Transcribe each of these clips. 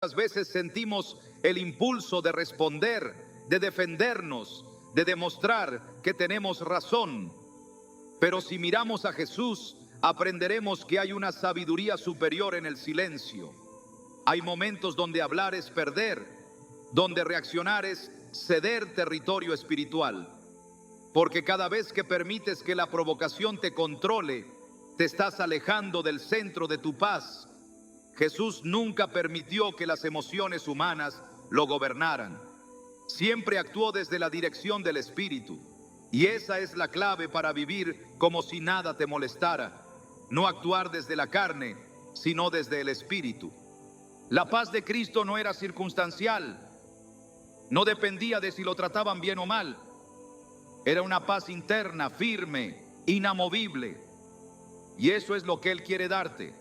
Muchas veces sentimos el impulso de responder, de defendernos, de demostrar que tenemos razón. Pero si miramos a Jesús, aprenderemos que hay una sabiduría superior en el silencio. Hay momentos donde hablar es perder, donde reaccionar es ceder territorio espiritual. Porque cada vez que permites que la provocación te controle, te estás alejando del centro de tu paz. Jesús nunca permitió que las emociones humanas lo gobernaran. Siempre actuó desde la dirección del Espíritu. Y esa es la clave para vivir como si nada te molestara. No actuar desde la carne, sino desde el Espíritu. La paz de Cristo no era circunstancial. No dependía de si lo trataban bien o mal. Era una paz interna, firme, inamovible. Y eso es lo que Él quiere darte.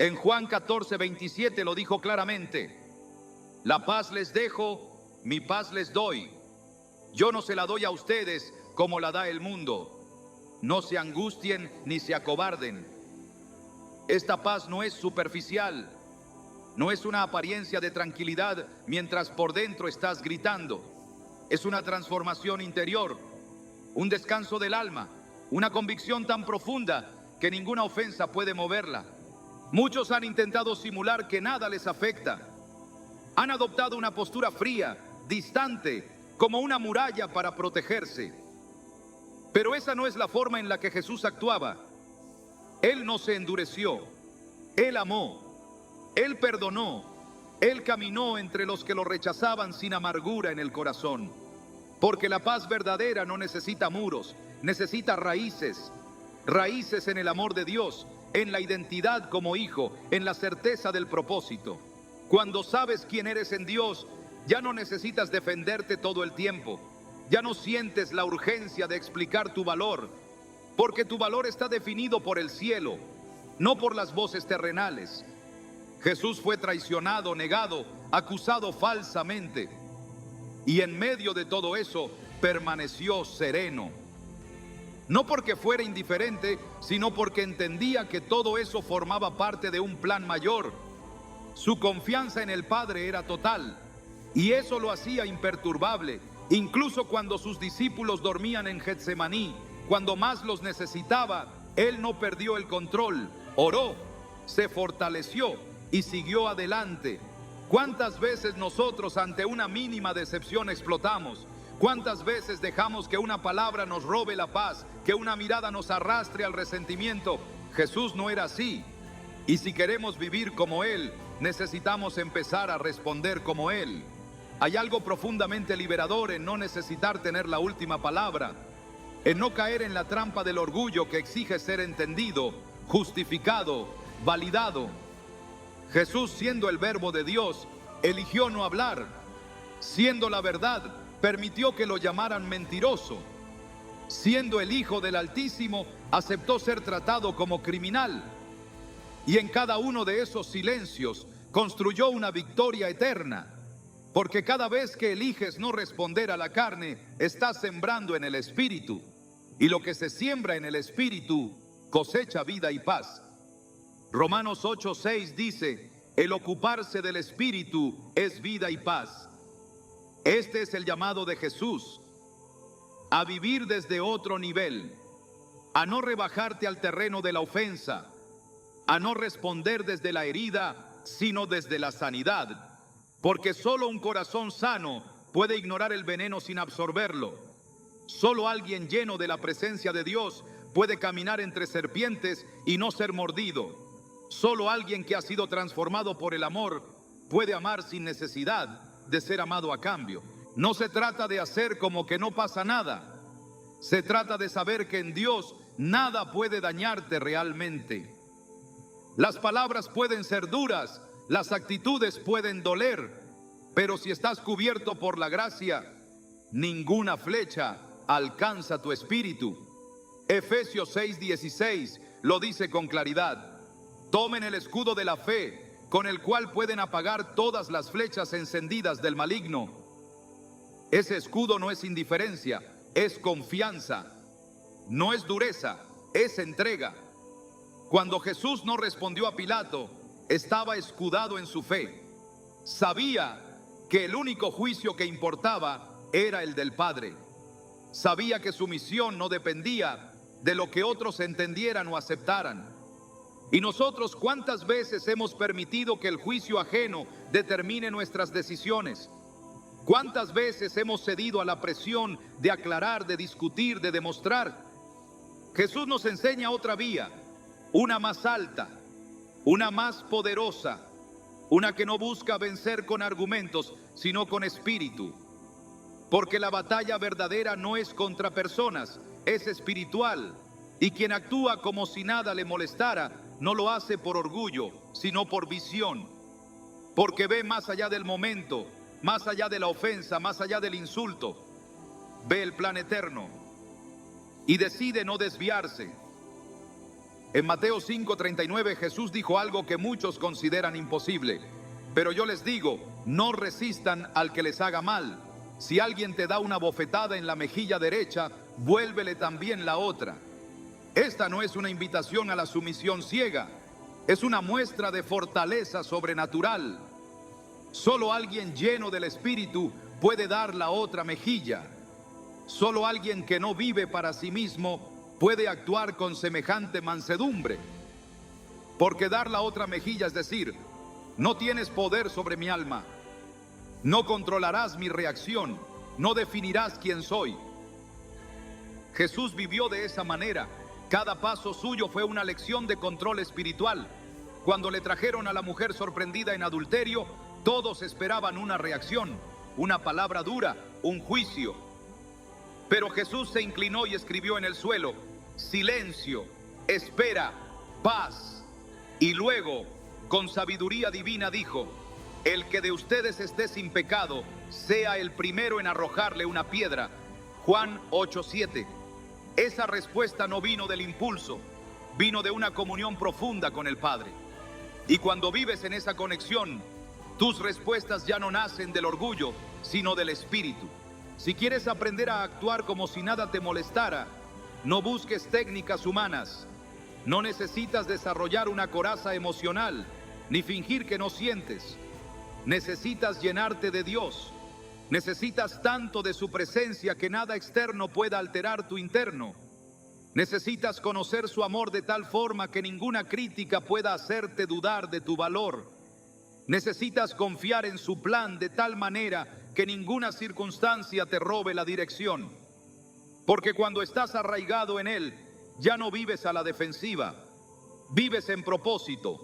En Juan 14:27 lo dijo claramente: la paz les dejo, mi paz les doy. Yo no se la doy a ustedes como la da el mundo. No se angustien ni se acobarden. Esta paz no es superficial, no es una apariencia de tranquilidad mientras por dentro estás gritando. Es una transformación interior, un descanso del alma, una convicción tan profunda que ninguna ofensa puede moverla. Muchos han intentado simular que nada les afecta. Han adoptado una postura fría, distante, como una muralla para protegerse. Pero esa no es la forma en la que Jesús actuaba. Él no se endureció. Él amó. Él perdonó. Él caminó entre los que lo rechazaban sin amargura en el corazón. Porque la paz verdadera no necesita muros, necesita raíces. Raíces en el amor de Dios, en la identidad como hijo, en la certeza del propósito. Cuando sabes quién eres en Dios, ya no necesitas defenderte todo el tiempo. Ya no sientes la urgencia de explicar tu valor, porque tu valor está definido por el cielo, no por las voces terrenales. Jesús fue traicionado, negado, acusado falsamente, y en medio de todo eso permaneció sereno. No porque fuera indiferente, sino porque entendía que todo eso formaba parte de un plan mayor. Su confianza en el Padre era total, y eso lo hacía imperturbable, incluso cuando sus discípulos dormían en Getsemaní. Cuando más los necesitaba, Él no perdió el control, oró, se fortaleció y siguió adelante. ¿Cuántas veces nosotros ante una mínima decepción explotamos? ¿Cuántas veces dejamos que una palabra nos robe la paz, que una mirada nos arrastre al resentimiento? Jesús no era así. Y si queremos vivir como Él, necesitamos empezar a responder como Él. Hay algo profundamente liberador en no necesitar tener la última palabra, en no caer en la trampa del orgullo que exige ser entendido, justificado, validado. Jesús, siendo el Verbo de Dios, eligió no hablar. Siendo la verdad, permitió que lo llamaran mentiroso. Siendo el Hijo del Altísimo, aceptó ser tratado como criminal. Y en cada uno de esos silencios construyó una victoria eterna. Porque cada vez que eliges no responder a la carne, estás sembrando en el Espíritu. Y lo que se siembra en el Espíritu cosecha vida y paz. Romanos 8:6 dice: el ocuparse del Espíritu es vida y paz. Este es el llamado de Jesús, a vivir desde otro nivel, a no rebajarte al terreno de la ofensa, a no responder desde la herida, sino desde la sanidad, porque solo un corazón sano puede ignorar el veneno sin absorberlo. Solo alguien lleno de la presencia de Dios puede caminar entre serpientes y no ser mordido. Solo alguien que ha sido transformado por el amor puede amar sin necesidad de ser amado a cambio. No se trata de hacer como que no pasa nada. Se trata de saber que en Dios nada puede dañarte realmente. Las palabras pueden ser duras, las actitudes pueden doler, pero si estás cubierto por la gracia, ninguna flecha alcanza tu espíritu. Efesios 6:16 lo dice con claridad: tomen el escudo de la fe, con el cual pueden apagar todas las flechas encendidas del maligno. Ese escudo no es indiferencia, es confianza. No es dureza, es entrega. Cuando Jesús no respondió a Pilato, estaba escudado en su fe. Sabía que el único juicio que importaba era el del Padre. Sabía que su misión no dependía de lo que otros entendieran o aceptaran. Y nosotros, ¿cuántas veces hemos permitido que el juicio ajeno determine nuestras decisiones? ¿Cuántas veces hemos cedido a la presión de aclarar, de discutir, de demostrar? Jesús nos enseña otra vía, una más alta, una más poderosa, una que no busca vencer con argumentos, sino con espíritu. Porque la batalla verdadera no es contra personas, es espiritual. Y quien actúa como si nada le molestara, no lo hace por orgullo, sino por visión. Porque ve más allá del momento, más allá de la ofensa, más allá del insulto. Ve el plan eterno y decide no desviarse. En Mateo 5:39 Jesús dijo algo que muchos consideran imposible. Pero yo les digo, no resistan al que les haga mal. Si alguien te da una bofetada en la mejilla derecha, vuélvele también la otra. Esta no es una invitación a la sumisión ciega, es una muestra de fortaleza sobrenatural. Solo alguien lleno del Espíritu puede dar la otra mejilla. Solo alguien que no vive para sí mismo puede actuar con semejante mansedumbre. Porque dar la otra mejilla es decir, no tienes poder sobre mi alma, no controlarás mi reacción, no definirás quién soy. Jesús vivió de esa manera. Cada paso suyo fue una lección de control espiritual. Cuando le trajeron a la mujer sorprendida en adulterio, todos esperaban una reacción, una palabra dura, un juicio. Pero Jesús se inclinó y escribió en el suelo: silencio, espera, paz. Y luego, con sabiduría divina dijo: el que de ustedes esté sin pecado, sea el primero en arrojarle una piedra. Juan 8:7. Esa respuesta no vino del impulso, vino de una comunión profunda con el Padre. Y cuando vives en esa conexión, tus respuestas ya no nacen del orgullo, sino del Espíritu. Si quieres aprender a actuar como si nada te molestara, no busques técnicas humanas. No necesitas desarrollar una coraza emocional, ni fingir que no sientes. Necesitas llenarte de Dios. Necesitas tanto de su presencia que nada externo pueda alterar tu interno. Necesitas conocer su amor de tal forma que ninguna crítica pueda hacerte dudar de tu valor. Necesitas confiar en su plan de tal manera que ninguna circunstancia te robe la dirección. Porque cuando estás arraigado en Él, ya no vives a la defensiva, vives en propósito.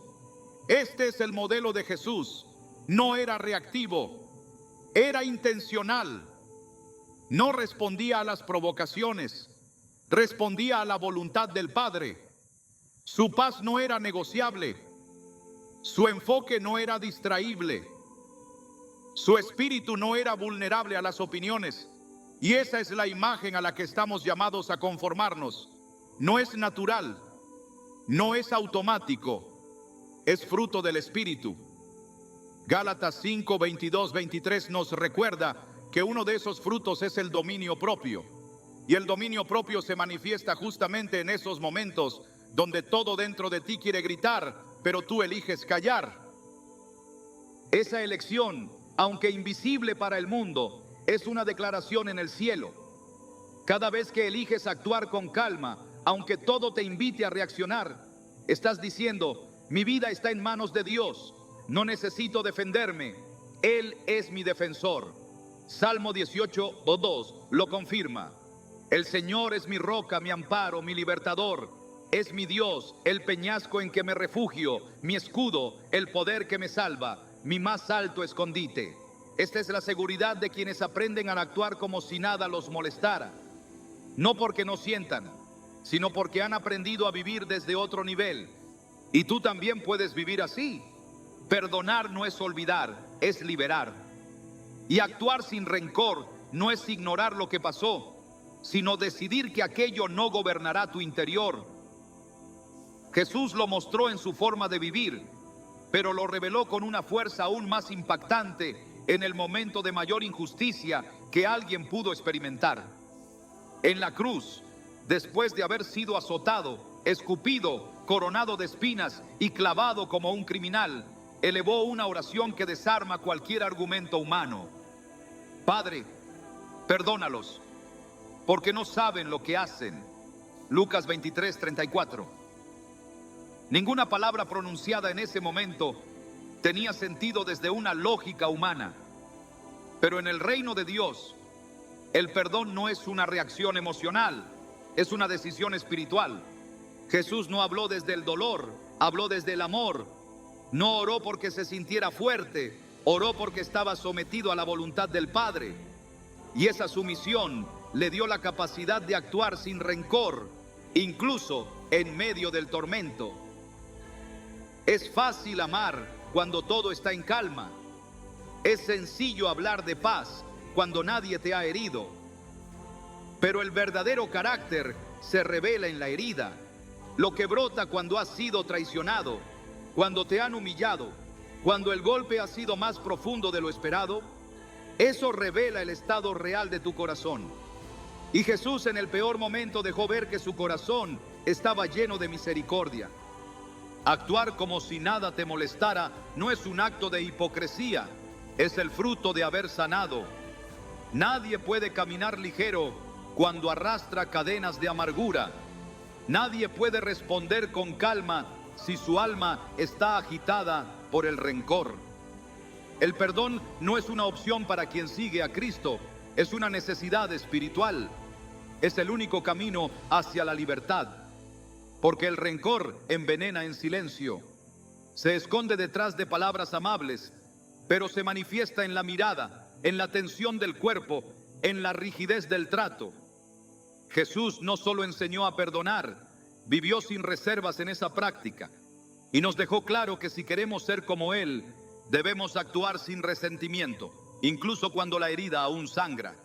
Este es el modelo de Jesús. No era reactivo, era intencional. No respondía a las provocaciones, respondía a la voluntad del Padre. Su paz no era negociable, su enfoque no era distraíble, su espíritu no era vulnerable a las opiniones. Y esa es la imagen a la que estamos llamados a conformarnos. No es natural, no es automático, es fruto del Espíritu. Gálatas 5, 22, 23 nos recuerda que uno de esos frutos es el dominio propio. Y el dominio propio se manifiesta justamente en esos momentos donde todo dentro de ti quiere gritar, pero tú eliges callar. Esa elección, aunque invisible para el mundo, es una declaración en el cielo. Cada vez que eliges actuar con calma, aunque todo te invite a reaccionar, estás diciendo: mi vida está en manos de Dios. No necesito defenderme, Él es mi defensor. Salmo 18:2 lo confirma. El Señor es mi roca, mi amparo, mi libertador. Es mi Dios, el peñasco en que me refugio, mi escudo, el poder que me salva, mi más alto escondite. Esta es la seguridad de quienes aprenden a actuar como si nada los molestara. No porque no sientan, sino porque han aprendido a vivir desde otro nivel. Y tú también puedes vivir así. Perdonar no es olvidar, es liberar. Y actuar sin rencor no es ignorar lo que pasó, sino decidir que aquello no gobernará tu interior. Jesús lo mostró en su forma de vivir, pero lo reveló con una fuerza aún más impactante en el momento de mayor injusticia que alguien pudo experimentar. En la cruz, después de haber sido azotado, escupido coronado de espinas y clavado como un criminal, elevó una oración que desarma cualquier argumento humano. Padre, perdónalos, porque no saben lo que hacen. Lucas 23:34. Ninguna palabra pronunciada en ese momento tenía sentido desde una lógica humana. Pero en el reino de Dios, el perdón no es una reacción emocional, es una decisión espiritual. Jesús no habló desde el dolor, habló desde el amor. No oró porque se sintiera fuerte, oró porque estaba sometido a la voluntad del Padre. Y esa sumisión le dio la capacidad de actuar sin rencor, incluso en medio del tormento. Es fácil amar cuando todo está en calma. Es sencillo hablar de paz cuando nadie te ha herido. Pero el verdadero carácter se revela en la herida. Lo que brota cuando has sido traicionado, cuando te han humillado, cuando el golpe ha sido más profundo de lo esperado, eso revela el estado real de tu corazón. Y Jesús en el peor momento dejó ver que su corazón estaba lleno de misericordia. Actuar como si nada te molestara no es un acto de hipocresía, es el fruto de haber sanado. Nadie puede caminar ligero cuando arrastra cadenas de amargura. Nadie puede responder con calma si su alma está agitada por el rencor. El perdón no es una opción para quien sigue a Cristo, es una necesidad espiritual. Es el único camino hacia la libertad, porque el rencor envenena en silencio. Se esconde detrás de palabras amables, pero se manifiesta en la mirada, en la tensión del cuerpo, en la rigidez del trato. Jesús no solo enseñó a perdonar, vivió sin reservas en esa práctica y nos dejó claro que si queremos ser como Él, debemos actuar sin resentimiento, incluso cuando la herida aún sangra.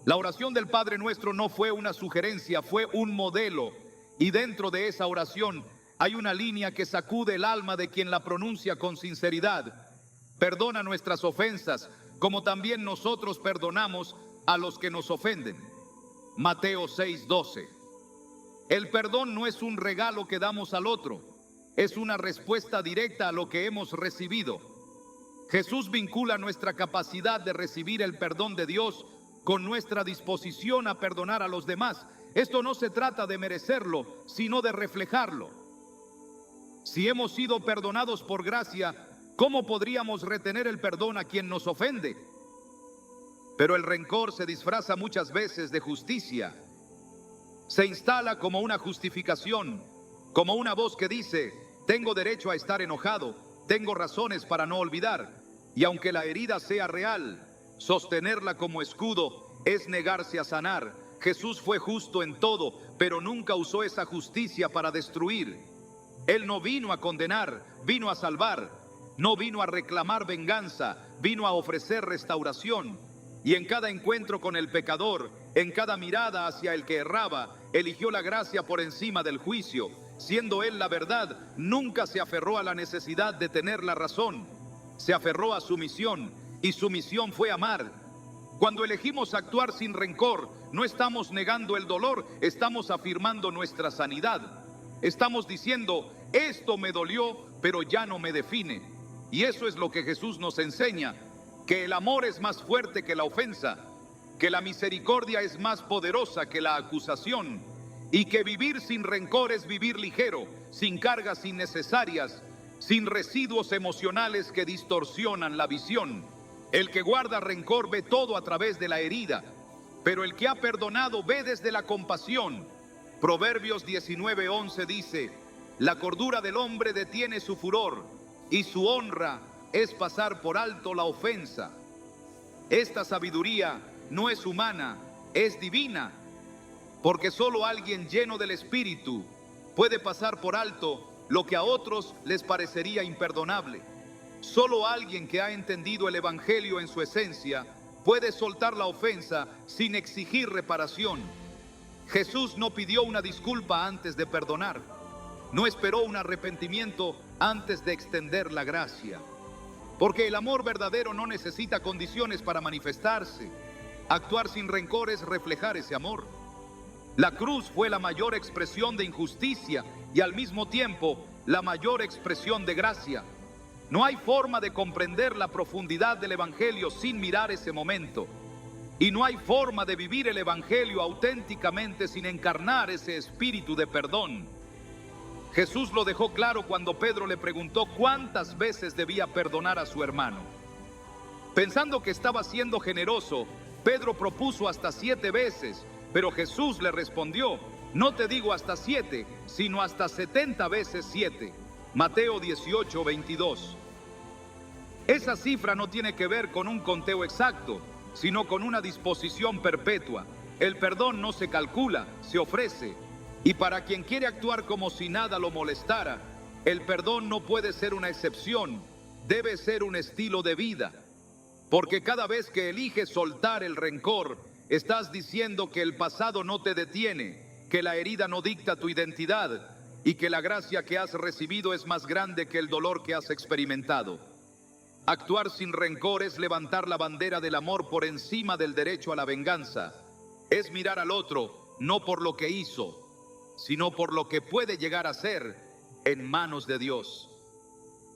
La oración del Padre Nuestro no fue una sugerencia, fue un modelo, y dentro de esa oración hay una línea que sacude el alma de quien la pronuncia con sinceridad. Perdona nuestras ofensas, como también nosotros perdonamos a los que nos ofenden. Mateo 6:12. El perdón no es un regalo que damos al otro, es una respuesta directa a lo que hemos recibido. Jesús vincula nuestra capacidad de recibir el perdón de Dios con nuestra disposición a perdonar a los demás. Esto no se trata de merecerlo, sino de reflejarlo. Si hemos sido perdonados por gracia, ¿cómo podríamos retener el perdón a quien nos ofende? Pero el rencor se disfraza muchas veces de justicia. Se instala como una justificación, como una voz que dice: tengo derecho a estar enojado, tengo razones para no olvidar. Y aunque la herida sea real, sostenerla como escudo es negarse a sanar. Jesús fue justo en todo, pero nunca usó esa justicia para destruir. Él no vino a condenar, vino a salvar. No vino a reclamar venganza, vino a ofrecer restauración. Y en cada encuentro con el pecador, en cada mirada hacia el que erraba, eligió la gracia por encima del juicio. Siendo Él la verdad, nunca se aferró a la necesidad de tener la razón. Se aferró a su misión, y su misión fue amar. Cuando elegimos actuar sin rencor, no estamos negando el dolor, estamos afirmando nuestra sanidad. Estamos diciendo: esto me dolió, pero ya no me define. Y eso es lo que Jesús nos enseña, que el amor es más fuerte que la ofensa, que la misericordia es más poderosa que la acusación, y que vivir sin rencor es vivir ligero, sin cargas innecesarias, sin residuos emocionales que distorsionan la visión. El que guarda rencor ve todo a través de la herida, pero el que ha perdonado ve desde la compasión. Proverbios 19:11 dice: la cordura del hombre detiene su furor, y su honra es pasar por alto la ofensa. Esta sabiduría no es humana, es divina, porque solo alguien lleno del Espíritu puede pasar por alto lo que a otros les parecería imperdonable. Solo alguien que ha entendido el Evangelio en su esencia puede soltar la ofensa sin exigir reparación. Jesús no pidió una disculpa antes de perdonar, no esperó un arrepentimiento antes de extender la gracia. Porque el amor verdadero no necesita condiciones para manifestarse. Actuar sin rencor es reflejar ese amor. La cruz fue la mayor expresión de injusticia y al mismo tiempo la mayor expresión de gracia. No hay forma de comprender la profundidad del Evangelio sin mirar ese momento. Y no hay forma de vivir el Evangelio auténticamente sin encarnar ese espíritu de perdón. Jesús lo dejó claro cuando Pedro le preguntó cuántas veces debía perdonar a su hermano. Pensando que estaba siendo generoso, Pedro propuso hasta 7 veces, pero Jesús le respondió: no te digo hasta 7, sino hasta 70 veces 7. Mateo 18:22. Esa cifra no tiene que ver con un conteo exacto, sino con una disposición perpetua. El perdón no se calcula, se ofrece. Y para quien quiere actuar como si nada lo molestara, el perdón no puede ser una excepción, debe ser un estilo de vida. Porque cada vez que eliges soltar el rencor, estás diciendo que el pasado no te detiene, que la herida no dicta tu identidad y que la gracia que has recibido es más grande que el dolor que has experimentado. Actuar sin rencor es levantar la bandera del amor por encima del derecho a la venganza. Es mirar al otro no por lo que hizo, sino por lo que puede llegar a ser en manos de Dios.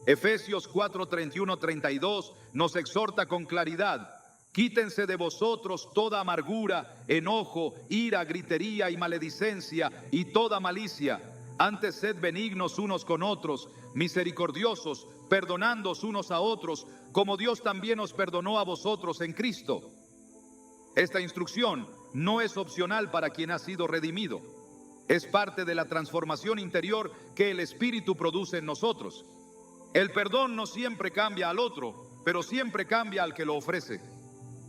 Efesios 4:31-32 nos exhorta con claridad: quítense de vosotros toda amargura, enojo, ira, gritería y maledicencia y toda malicia. Antes sed benignos unos con otros, misericordiosos, perdonándoos unos a otros, como Dios también os perdonó a vosotros en Cristo. Esta instrucción no es opcional para quien ha sido redimido. Es parte de la transformación interior que el Espíritu produce en nosotros. El perdón no siempre cambia al otro, pero siempre cambia al que lo ofrece.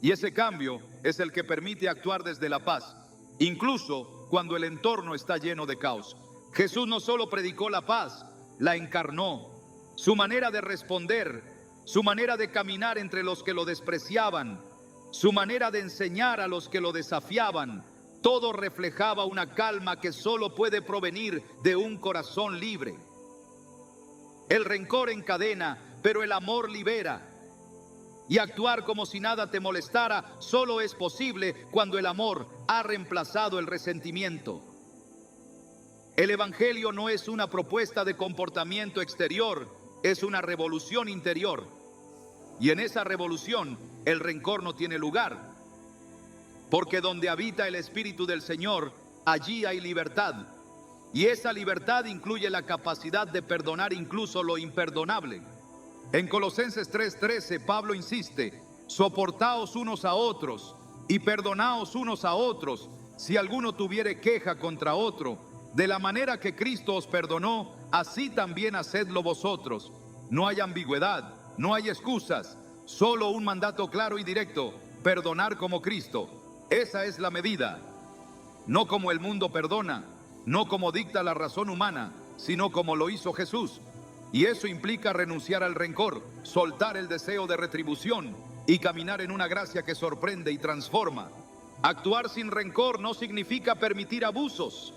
Y ese cambio es el que permite actuar desde la paz, incluso cuando el entorno está lleno de caos. Jesús no solo predicó la paz, la encarnó. Su manera de responder, su manera de caminar entre los que lo despreciaban, su manera de enseñar a los que lo desafiaban, todo reflejaba una calma que solo puede provenir de un corazón libre. El rencor encadena, pero el amor libera. Y actuar como si nada te molestara solo es posible cuando el amor ha reemplazado el resentimiento. El Evangelio no es una propuesta de comportamiento exterior, es una revolución interior. Y en esa revolución el rencor no tiene lugar. Porque donde habita el Espíritu del Señor, allí hay libertad. Y esa libertad incluye la capacidad de perdonar incluso lo imperdonable. En Colosenses 3:13, Pablo insiste: soportaos unos a otros y perdonaos unos a otros, si alguno tuviere queja contra otro. De la manera que Cristo os perdonó, así también hacedlo vosotros. No hay ambigüedad, no hay excusas, solo un mandato claro y directo: perdonar como Cristo. Esa es la medida. No como el mundo perdona, no como dicta la razón humana, sino como lo hizo Jesús. Y eso implica renunciar al rencor, soltar el deseo de retribución y caminar en una gracia que sorprende y transforma. Actuar sin rencor no significa permitir abusos.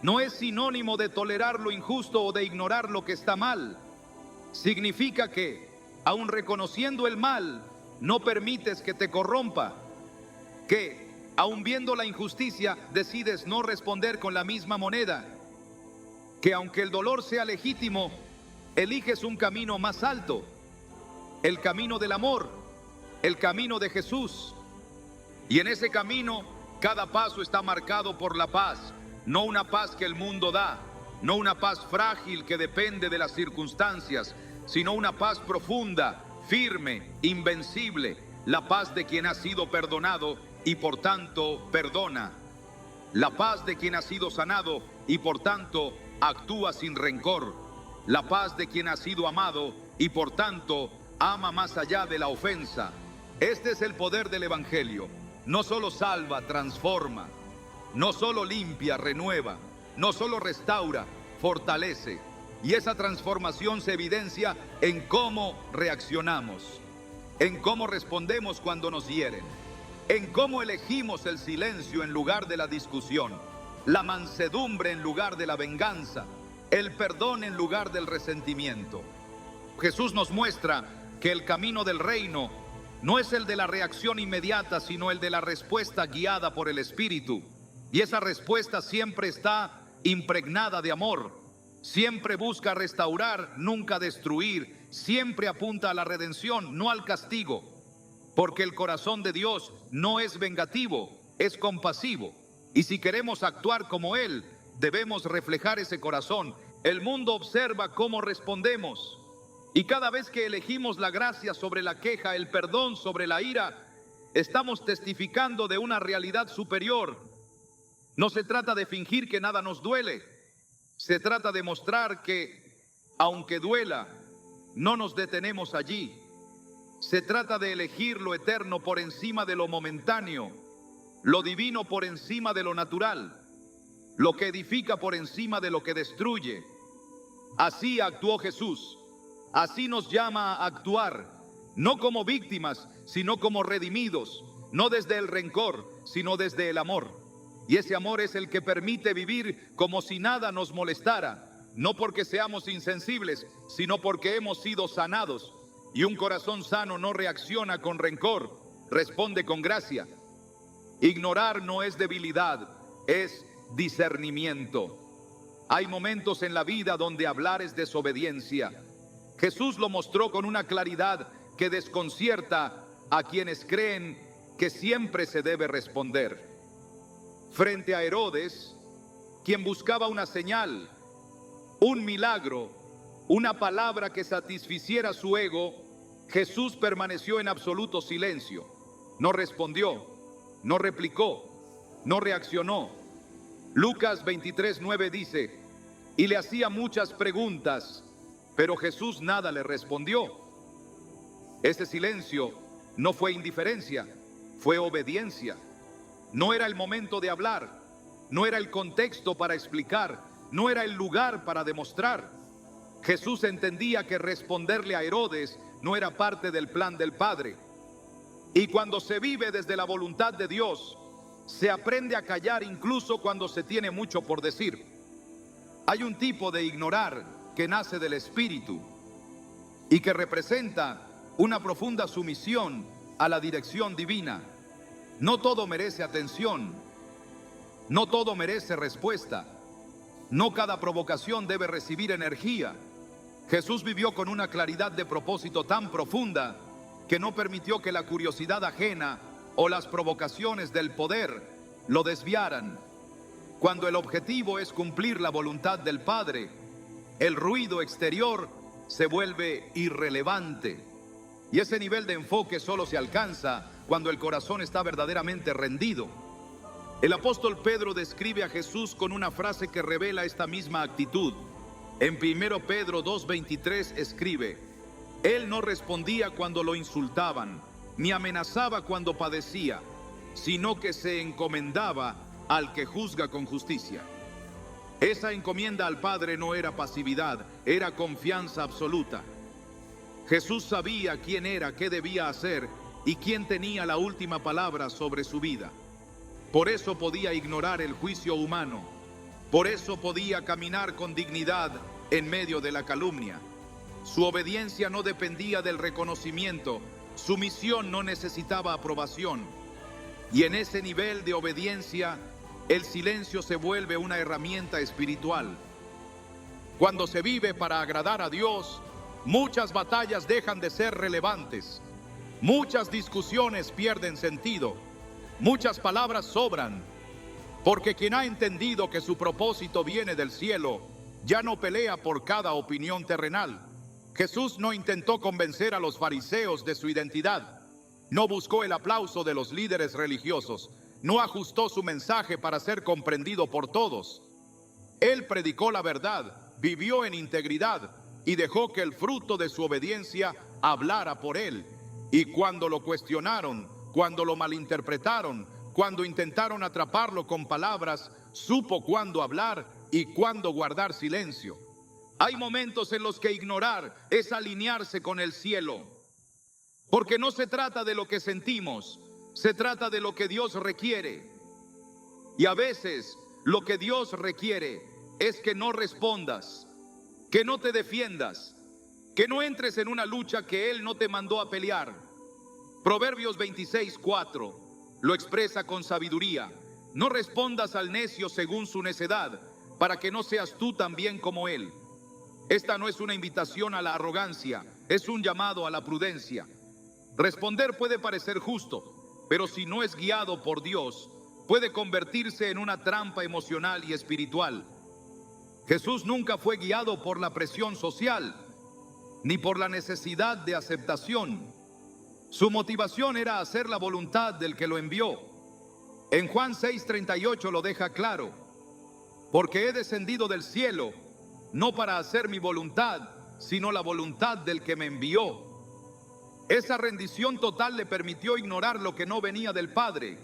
No es sinónimo de tolerar lo injusto o de ignorar lo que está mal. Significa que, aun reconociendo el mal, no permites que te corrompa. Que, aun viendo la injusticia, decides no responder con la misma moneda. Que aunque el dolor sea legítimo, eliges un camino más alto, el camino del amor, el camino de Jesús. Y en ese camino, cada paso está marcado por la paz, no una paz que el mundo da, no una paz frágil que depende de las circunstancias, sino una paz profunda, firme, invencible, la paz de quien ha sido perdonado y por tanto perdona, la paz de quien ha sido sanado y por tanto actúa sin rencor, la paz de quien ha sido amado y por tanto ama más allá de la ofensa. Este es el poder del Evangelio. No solo salva, transforma. No solo limpia, renueva. No solo restaura, fortalece. Y esa transformación se evidencia en cómo reaccionamos, en cómo respondemos cuando nos hieren, en cómo elegimos el silencio en lugar de la discusión, la mansedumbre en lugar de la venganza, el perdón en lugar del resentimiento. Jesús nos muestra que el camino del reino no es el de la reacción inmediata, sino el de la respuesta guiada por el Espíritu. Y esa respuesta siempre está impregnada de amor. Siempre busca restaurar, nunca destruir. Siempre apunta a la redención, no al castigo. Porque el corazón de Dios no es vengativo, es compasivo. Y si queremos actuar como Él, debemos reflejar ese corazón. El mundo observa cómo respondemos. Y cada vez que elegimos la gracia sobre la queja, el perdón sobre la ira, estamos testificando de una realidad superior. No se trata de fingir que nada nos duele. Se trata de mostrar que, aunque duela, no nos detenemos allí. Se trata de elegir lo eterno por encima de lo momentáneo, lo divino por encima de lo natural, lo que edifica por encima de lo que destruye. Así actuó Jesús. Así nos llama a actuar, no como víctimas, sino como redimidos, no desde el rencor, sino desde el amor. Y ese amor es el que permite vivir como si nada nos molestara, no porque seamos insensibles, sino porque hemos sido sanados. Y un corazón sano no reacciona con rencor, responde con gracia. Ignorar no es debilidad, es discernimiento. Hay momentos en la vida donde hablar es desobediencia. Jesús lo mostró con una claridad que desconcierta a quienes creen que siempre se debe responder. Frente a Herodes, quien buscaba una señal, un milagro, una palabra que satisficiera su ego, Jesús permaneció en absoluto silencio. No respondió, no replicó, no reaccionó. Lucas 23:9 dice: y le hacía muchas preguntas, pero Jesús nada le respondió. Ese silencio no fue indiferencia, fue obediencia. No era el momento de hablar, no era el contexto para explicar, no era el lugar para demostrar. Jesús entendía que responderle a Herodes no era parte del plan del Padre. Y cuando se vive desde la voluntad de Dios, se aprende a callar incluso cuando se tiene mucho por decir. Hay un tipo de ignorar que nace del Espíritu y que representa una profunda sumisión a la dirección divina. No todo merece atención, no todo merece respuesta, no cada provocación debe recibir energía. Jesús vivió con una claridad de propósito tan profunda que no permitió que la curiosidad ajena o las provocaciones del poder lo desviaran. Cuando el objetivo es cumplir la voluntad del Padre, el ruido exterior se vuelve irrelevante. Y ese nivel de enfoque solo se alcanza cuando el corazón está verdaderamente rendido. El apóstol Pedro describe a Jesús con una frase que revela esta misma actitud. En 1 Pedro 2:23 escribe: Él no respondía cuando lo insultaban, ni amenazaba cuando padecía, sino que se encomendaba al que juzga con justicia. Esa encomienda al Padre no era pasividad, era confianza absoluta. Jesús sabía quién era, qué debía hacer y quién tenía la última palabra sobre su vida. Por eso podía ignorar el juicio humano. Por eso podía caminar con dignidad en medio de la calumnia. Su obediencia no dependía del reconocimiento. Su misión no necesitaba aprobación. Y en ese nivel de obediencia, el silencio se vuelve una herramienta espiritual. Cuando se vive para agradar a Dios, muchas batallas dejan de ser relevantes. Muchas discusiones pierden sentido. Muchas palabras sobran. Porque quien ha entendido que su propósito viene del cielo, ya no pelea por cada opinión terrenal. Jesús no intentó convencer a los fariseos de su identidad. No buscó el aplauso de los líderes religiosos. No ajustó su mensaje para ser comprendido por todos. Él predicó la verdad, vivió en integridad y dejó que el fruto de su obediencia hablara por él. Y cuando lo cuestionaron, cuando lo malinterpretaron, cuando intentaron atraparlo con palabras, supo cuándo hablar y cuándo guardar silencio. Hay momentos en los que ignorar es alinearse con el cielo. Porque no se trata de lo que sentimos, se trata de lo que Dios requiere. Y a veces lo que Dios requiere es que no respondas, que no te defiendas, que no entres en una lucha que Él no te mandó a pelear. Proverbios 26:4 lo expresa con sabiduría. No respondas al necio según su necedad, para que no seas tú también como él. Esta no es una invitación a la arrogancia, es un llamado a la prudencia. Responder puede parecer justo, pero si no es guiado por Dios, puede convertirse en una trampa emocional y espiritual. Jesús nunca fue guiado por la presión social, ni por la necesidad de aceptación. Su motivación era hacer la voluntad del que lo envió. En Juan 6:38 lo deja claro: porque he descendido del cielo, no para hacer mi voluntad, sino la voluntad del que me envió. Esa rendición total le permitió ignorar lo que no venía del Padre.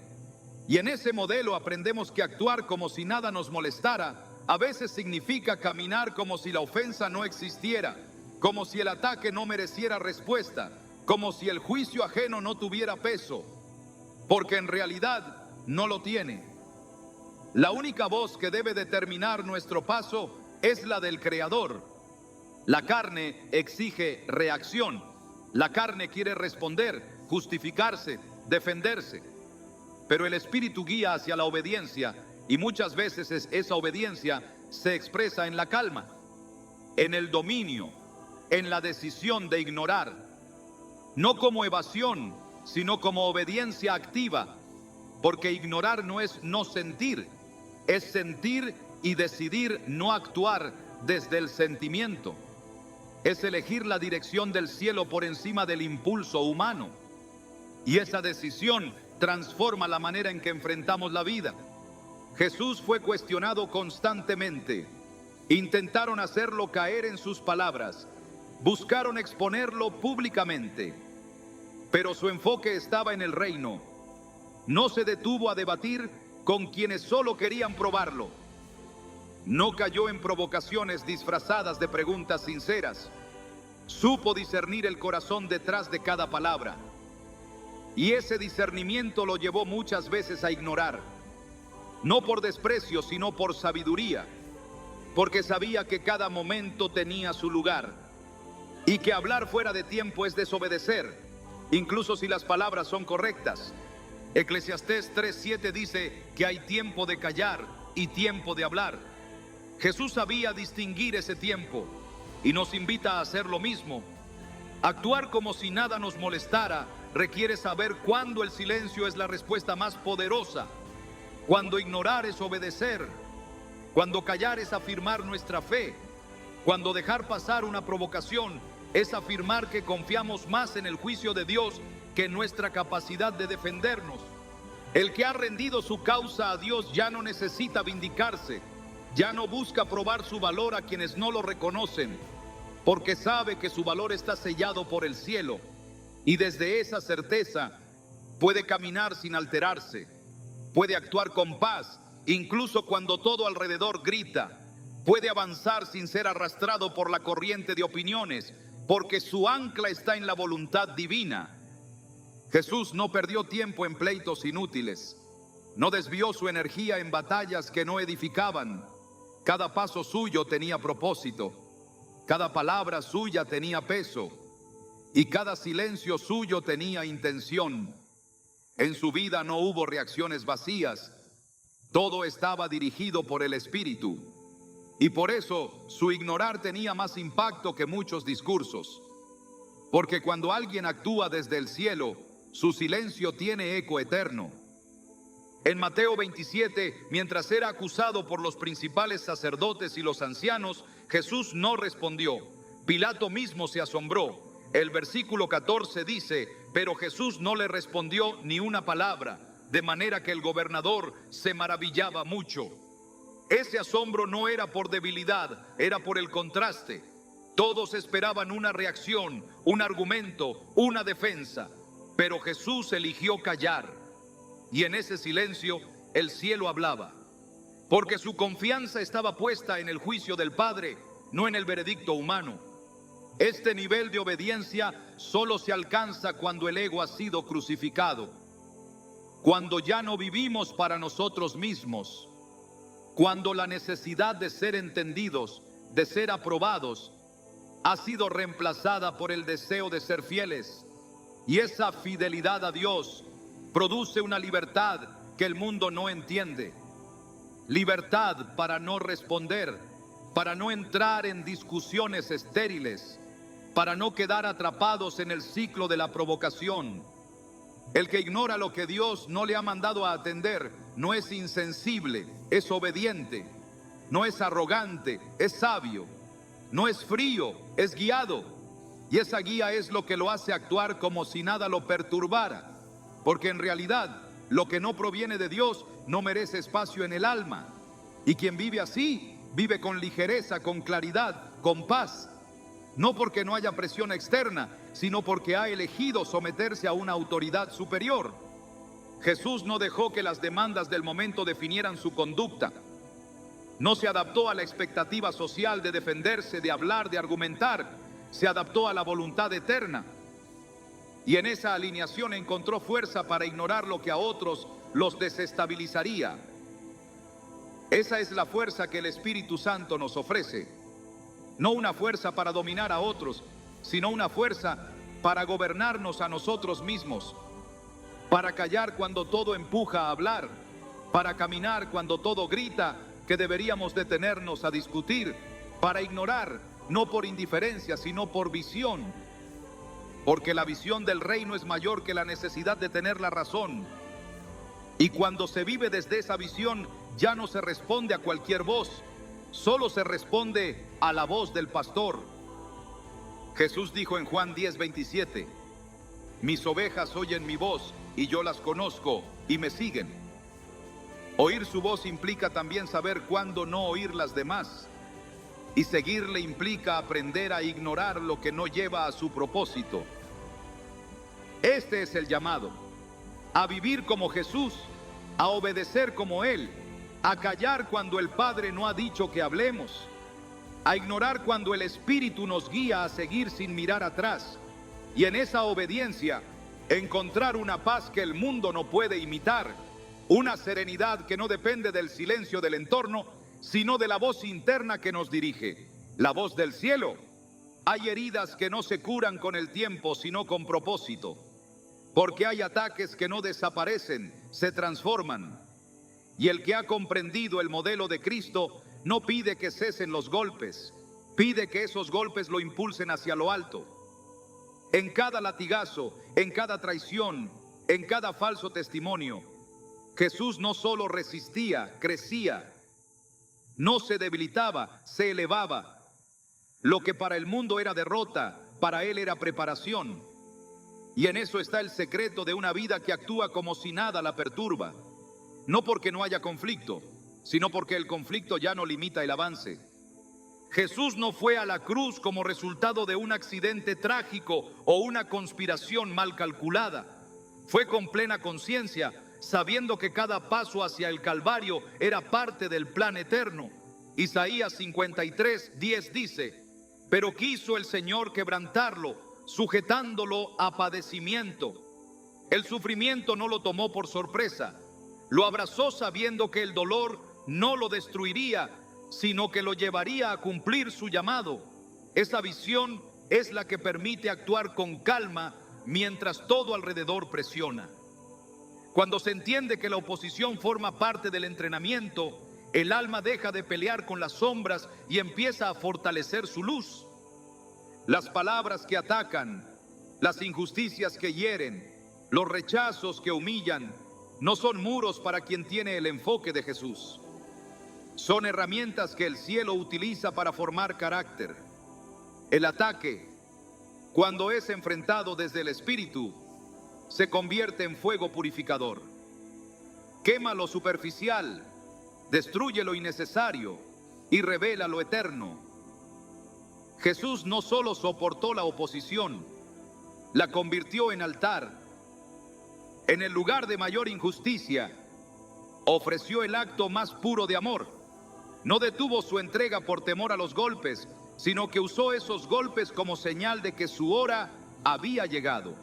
Y en ese modelo aprendemos que actuar como si nada nos molestara a veces significa caminar como si la ofensa no existiera, como si el ataque no mereciera respuesta, como si el juicio ajeno no tuviera peso, porque en realidad no lo tiene. La única voz que debe determinar nuestro paso es la del Creador. La carne exige reacción. La carne quiere responder, justificarse, defenderse. Pero el Espíritu guía hacia la obediencia, y muchas veces esa obediencia se expresa en la calma, en el dominio, en la decisión de ignorar. No como evasión, sino como obediencia activa, porque ignorar no es no sentir, es sentir y decidir no actuar desde el sentimiento. Es elegir la dirección del cielo por encima del impulso humano. Y esa decisión transforma la manera en que enfrentamos la vida. Jesús fue cuestionado constantemente. Intentaron hacerlo caer en sus palabras. Buscaron exponerlo públicamente. Pero su enfoque estaba en el reino. No se detuvo a debatir con quienes solo querían probarlo. No cayó en provocaciones disfrazadas de preguntas sinceras. Supo discernir el corazón detrás de cada palabra. Y ese discernimiento lo llevó muchas veces a ignorar. No por desprecio, sino por sabiduría. Porque sabía que cada momento tenía su lugar. Y que hablar fuera de tiempo es desobedecer, incluso si las palabras son correctas. Eclesiastés 3:7 dice que hay tiempo de callar y tiempo de hablar. Jesús sabía distinguir ese tiempo y nos invita a hacer lo mismo. Actuar como si nada nos molestara requiere saber cuándo el silencio es la respuesta más poderosa, cuando ignorar es obedecer, cuando callar es afirmar nuestra fe, cuando dejar pasar una provocación es afirmar que confiamos más en el juicio de Dios que en nuestra capacidad de defendernos. El que ha rendido su causa a Dios ya no necesita vindicarse, ya no busca probar su valor a quienes no lo reconocen, porque sabe que su valor está sellado por el cielo, y desde esa certeza puede caminar sin alterarse, puede actuar con paz, incluso cuando todo alrededor grita, puede avanzar sin ser arrastrado por la corriente de opiniones, porque su ancla está en la voluntad divina. Jesús no perdió tiempo en pleitos inútiles, no desvió su energía en batallas que no edificaban. Cada paso suyo tenía propósito, cada palabra suya tenía peso, y cada silencio suyo tenía intención. En su vida no hubo reacciones vacías, todo estaba dirigido por el Espíritu, y por eso su ignorar tenía más impacto que muchos discursos. Porque cuando alguien actúa desde el cielo, su silencio tiene eco eterno. En Mateo 27, mientras era acusado por los principales sacerdotes y los ancianos, Jesús no respondió. Pilato mismo se asombró. El versículo 14 dice: pero Jesús no le respondió ni una palabra, de manera que el gobernador se maravillaba mucho. Ese asombro no era por debilidad, era por el contraste. Todos esperaban una reacción, un argumento, una defensa, pero Jesús eligió callar. Y en ese silencio el cielo hablaba, porque su confianza estaba puesta en el juicio del Padre, no en el veredicto humano. Este nivel de obediencia solo se alcanza cuando el ego ha sido crucificado, cuando ya no vivimos para nosotros mismos, cuando la necesidad de ser entendidos, de ser aprobados, ha sido reemplazada por el deseo de ser fieles. Y esa fidelidad a Dios produce una libertad que el mundo no entiende. libertad para no responder, para no entrar en discusiones estériles, para no quedar atrapados en el ciclo de la provocación. El que ignora lo que Dios no le ha mandado a atender no es insensible, es obediente, no es arrogante, es sabio, no es frío, es guiado. Y esa guía es lo que lo hace actuar como si nada lo perturbara, porque en realidad lo que no proviene de Dios no merece espacio en el alma. Y quien vive así, vive con ligereza, con claridad, con paz. No porque no haya presión externa, sino porque ha elegido someterse a una autoridad superior. Jesús no dejó que las demandas del momento definieran su conducta. No se adaptó a la expectativa social de defenderse, de hablar, de argumentar. Se adaptó a la voluntad eterna. Y en esa alineación encontró fuerza para ignorar lo que a otros los desestabilizaría. Esa es la fuerza que el Espíritu Santo nos ofrece. No una fuerza para dominar a otros, sino una fuerza para gobernarnos a nosotros mismos, para callar cuando todo empuja a hablar, para caminar cuando todo grita que deberíamos detenernos a discutir, para ignorar, no por indiferencia, sino por visión, porque la visión del reino es mayor que la necesidad de tener la razón. Y cuando se vive desde esa visión, ya no se responde a cualquier voz, solo se responde a la voz del pastor. Jesús dijo en Juan 10:27, mis ovejas oyen mi voz y yo las conozco y me siguen. Oír su voz implica también saber cuándo no oír las demás. Y seguirle implica aprender a ignorar lo que no lleva a su propósito. Este es el llamado, a vivir como Jesús, a obedecer como Él, a callar cuando el Padre no ha dicho que hablemos, a ignorar cuando el Espíritu nos guía a seguir sin mirar atrás, y en esa obediencia encontrar una paz que el mundo no puede imitar, una serenidad que no depende del silencio del entorno, sino de la voz interna que nos dirige, la voz del cielo. Hay heridas que no se curan con el tiempo, sino con propósito, porque hay ataques que no desaparecen, se transforman. Y el que ha comprendido el modelo de Cristo no pide que cesen los golpes, pide que esos golpes lo impulsen hacia lo alto. En cada latigazo, en cada traición, en cada falso testimonio, Jesús no solo resistía, crecía, no se debilitaba, se elevaba. Lo que para el mundo era derrota, para él era preparación. Y en eso está el secreto de una vida que actúa como si nada la perturba. No porque no haya conflicto, sino porque el conflicto ya no limita el avance. Jesús no fue a la cruz como resultado de un accidente trágico o una conspiración mal calculada. Fue con plena conciencia, sabiendo que cada paso hacia el Calvario era parte del plan eterno. Isaías 53:10 dice, pero quiso el Señor quebrantarlo, sujetándolo a padecimiento. El sufrimiento no lo tomó por sorpresa, lo abrazó sabiendo que el dolor no lo destruiría, sino que lo llevaría a cumplir su llamado. Esa visión es la que permite actuar con calma mientras todo alrededor presiona. Cuando se entiende que la oposición forma parte del entrenamiento, el alma deja de pelear con las sombras y empieza a fortalecer su luz. Las palabras que atacan, las injusticias que hieren, los rechazos que humillan, no son muros para quien tiene el enfoque de Jesús. Son herramientas que el cielo utiliza para formar carácter. El ataque, cuando es enfrentado desde el Espíritu, se convierte en fuego purificador. Quema lo superficial, destruye lo innecesario y revela lo eterno. Jesús no solo soportó la oposición, la convirtió en altar. En el lugar de mayor injusticia, ofreció el acto más puro de amor. No detuvo su entrega por temor a los golpes, sino que usó esos golpes como señal de que su hora había llegado.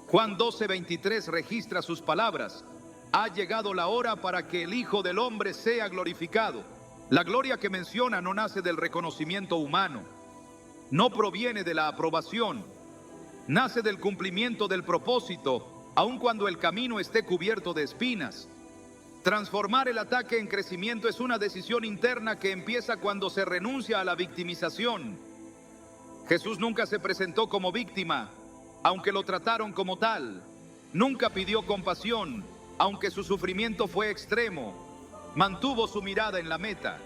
Juan 12:23 registra sus palabras: ha llegado la hora para que el Hijo del Hombre sea glorificado. La gloria que menciona no nace del reconocimiento humano, no proviene de la aprobación, nace del cumplimiento del propósito, aun cuando el camino esté cubierto de espinas. Transformar el ataque en crecimiento es una decisión interna que empieza cuando se renuncia a la victimización. Jesús nunca se presentó como víctima, aunque lo trataron como tal. Nunca pidió compasión, aunque su sufrimiento fue extremo. Mantuvo su mirada en la meta,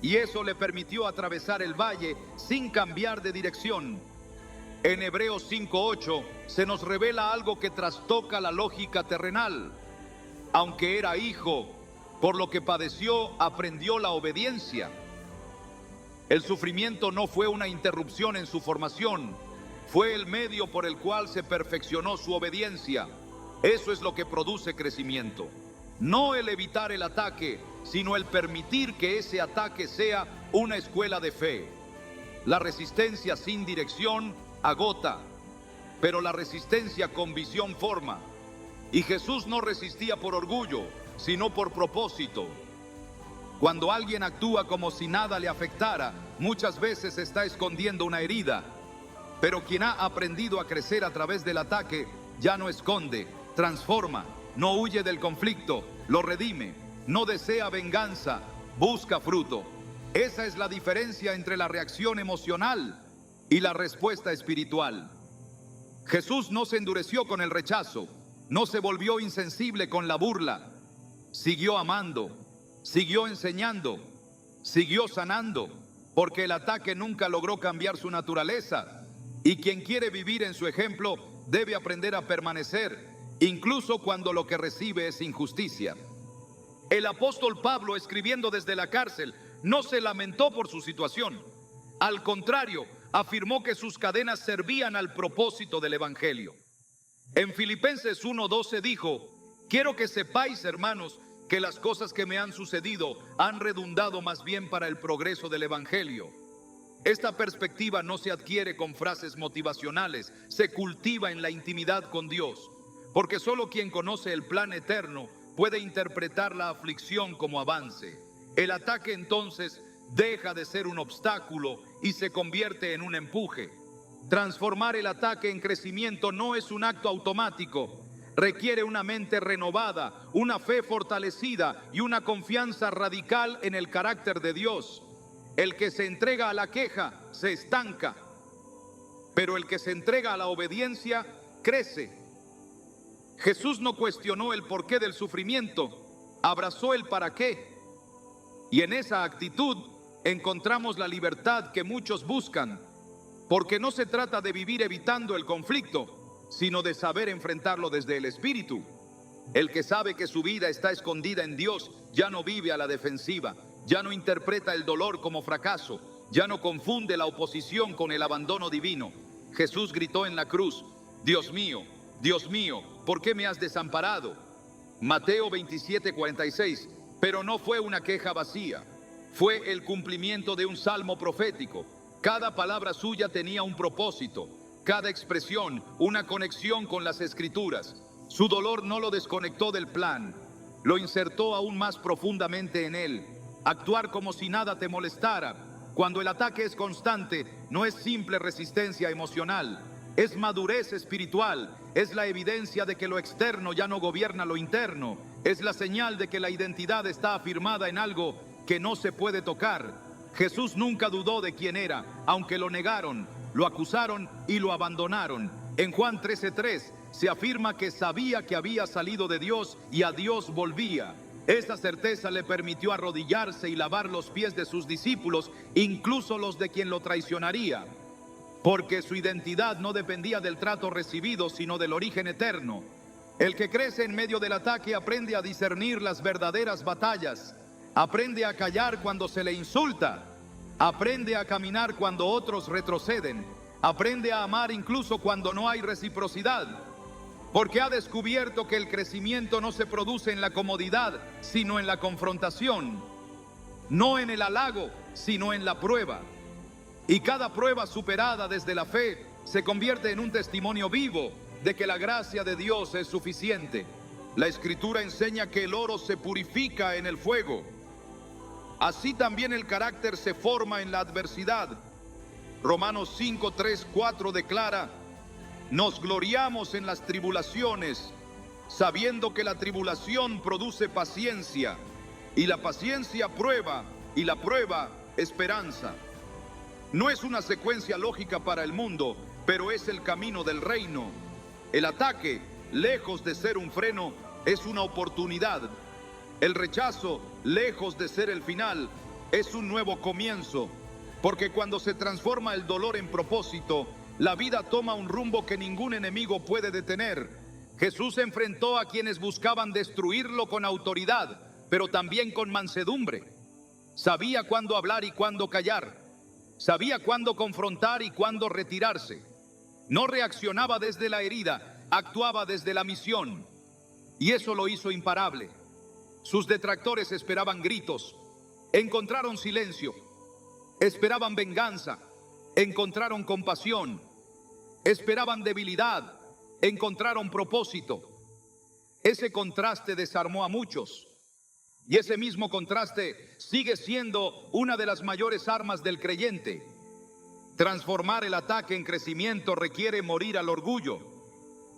y eso le permitió atravesar el valle sin cambiar de dirección. En Hebreos 5:8 se nos revela algo que trastoca la lógica terrenal. Aunque era hijo, por lo que padeció, aprendió la obediencia. El sufrimiento no fue una interrupción en su formación, fue el medio por el cual se perfeccionó su obediencia. Eso es lo que produce crecimiento. No el evitar el ataque, sino el permitir que ese ataque sea una escuela de fe. La resistencia sin dirección agota, pero la resistencia con visión forma. Y Jesús no resistía por orgullo, sino por propósito. Cuando alguien actúa como si nada le afectara, muchas veces está escondiendo una herida. Pero quien ha aprendido a crecer a través del ataque, ya no esconde, transforma, no huye del conflicto, lo redime, no desea venganza, busca fruto. Esa es la diferencia entre la reacción emocional y la respuesta espiritual. Jesús no se endureció con el rechazo, no se volvió insensible con la burla. Siguió amando, siguió enseñando, siguió sanando, porque el ataque nunca logró cambiar su naturaleza. Y quien quiere vivir en su ejemplo debe aprender a permanecer, incluso cuando lo que recibe es injusticia. El apóstol Pablo, escribiendo desde la cárcel, no se lamentó por su situación. Al contrario, afirmó que sus cadenas servían al propósito del evangelio. En Filipenses 1:12 dijo: quiero que sepáis, hermanos, que las cosas que me han sucedido han redundado más bien para el progreso del evangelio. Esta perspectiva no se adquiere con frases motivacionales, se cultiva en la intimidad con Dios, porque solo quien conoce el plan eterno puede interpretar la aflicción como avance. El ataque entonces deja de ser un obstáculo y se convierte en un empuje. Transformar el ataque en crecimiento no es un acto automático. Requiere una mente renovada, una fe fortalecida y una confianza radical en el carácter de Dios. El que se entrega a la queja se estanca, pero el que se entrega a la obediencia crece. Jesús no cuestionó el porqué del sufrimiento, abrazó el para qué. Y en esa actitud encontramos la libertad que muchos buscan, porque no se trata de vivir evitando el conflicto, sino de saber enfrentarlo desde el Espíritu. El que sabe que su vida está escondida en Dios ya no vive a la defensiva, ya no interpreta el dolor como fracaso, ya no confunde la oposición con el abandono divino. Jesús gritó en la cruz: Dios mío, ¿por qué me has desamparado? Mateo 27:46. Pero no fue una queja vacía, fue el cumplimiento de un salmo profético. Cada palabra suya tenía un propósito, cada expresión una conexión con las Escrituras. Su dolor no lo desconectó del plan, lo insertó aún más profundamente en él. Actuar como si nada te molestara cuando el ataque es constante no es simple resistencia emocional, es madurez espiritual, es la evidencia de que lo externo ya no gobierna lo interno, es la señal de que la identidad está afirmada en algo que no se puede tocar. Jesús nunca dudó de quién era, aunque lo negaron, lo acusaron y lo abandonaron. En Juan 13:3 se afirma que sabía que había salido de Dios y a Dios volvía. Esa certeza le permitió arrodillarse y lavar los pies de sus discípulos, incluso los de quien lo traicionaría, porque su identidad no dependía del trato recibido, sino del origen eterno. El que crece en medio del ataque aprende a discernir las verdaderas batallas, aprende a callar cuando se le insulta, aprende a caminar cuando otros retroceden, aprende a amar incluso cuando no hay reciprocidad, porque ha descubierto que el crecimiento no se produce en la comodidad, sino en la confrontación, no en el halago, sino en la prueba. Y cada prueba superada desde la fe se convierte en un testimonio vivo de que la gracia de Dios es suficiente. La Escritura enseña que el oro se purifica en el fuego. Así también el carácter se forma en la adversidad. Romanos 5:3-4 declara: nos gloriamos en las tribulaciones, sabiendo que la tribulación produce paciencia, y la paciencia prueba, y la prueba esperanza. No es una secuencia lógica para el mundo, pero es el camino del reino. El ataque, lejos de ser un freno, es una oportunidad. El rechazo, lejos de ser el final, es un nuevo comienzo. Porque cuando se transforma el dolor en propósito, la vida toma un rumbo que ningún enemigo puede detener. Jesús enfrentó a quienes buscaban destruirlo con autoridad, pero también con mansedumbre. Sabía cuándo hablar y cuándo callar. Sabía cuándo confrontar y cuándo retirarse. No reaccionaba desde la herida, actuaba desde la misión. Y eso lo hizo imparable. Sus detractores esperaban gritos, encontraron silencio. Esperaban venganza, encontraron compasión. Esperaban debilidad, encontraron propósito. Ese contraste desarmó a muchos. Y ese mismo contraste sigue siendo una de las mayores armas del creyente. Transformar el ataque en crecimiento requiere morir al orgullo,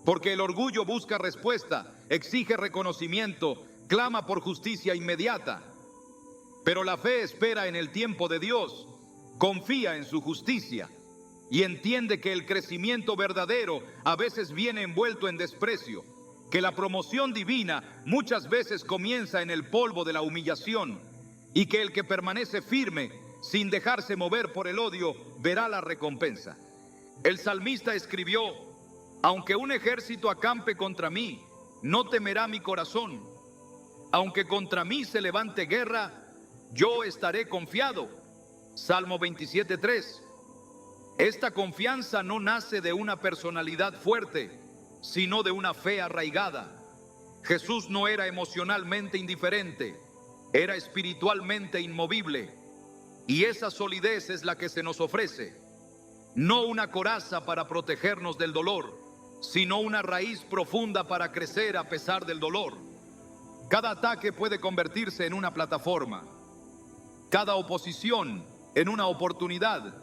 porque el orgullo busca respuesta, exige reconocimiento, clama por justicia inmediata. Pero la fe espera en el tiempo de Dios, confía en su justicia y entiende que el crecimiento verdadero a veces viene envuelto en desprecio, que la promoción divina muchas veces comienza en el polvo de la humillación y que el que permanece firme sin dejarse mover por el odio verá la recompensa. El salmista escribió: aunque un ejército acampe contra mí, no temerá mi corazón. Aunque contra mí se levante guerra, yo estaré confiado. Salmo 27:3. Esta confianza no nace de una personalidad fuerte, sino de una fe arraigada. Jesús no era emocionalmente indiferente, era espiritualmente inmovible. Y esa solidez es la que se nos ofrece. No una coraza para protegernos del dolor, sino una raíz profunda para crecer a pesar del dolor. Cada ataque puede convertirse en una plataforma, cada oposición en una oportunidad.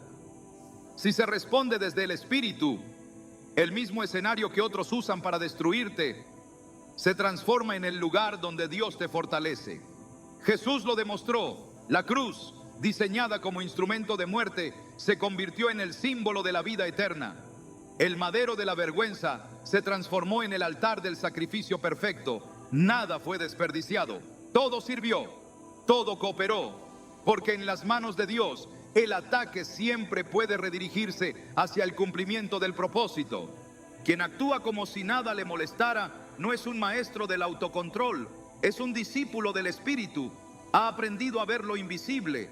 Si se responde desde el espíritu, el mismo escenario que otros usan para destruirte se transforma en el lugar donde Dios te fortalece. Jesús lo demostró. La cruz, diseñada como instrumento de muerte, se convirtió en el símbolo de la vida eterna. El madero de la vergüenza se transformó en el altar del sacrificio perfecto. Nada fue desperdiciado. Todo sirvió, todo cooperó, porque en las manos de Dios el ataque siempre puede redirigirse hacia el cumplimiento del propósito. Quien actúa como si nada le molestara no es un maestro del autocontrol, es un discípulo del espíritu. Ha aprendido a ver lo invisible,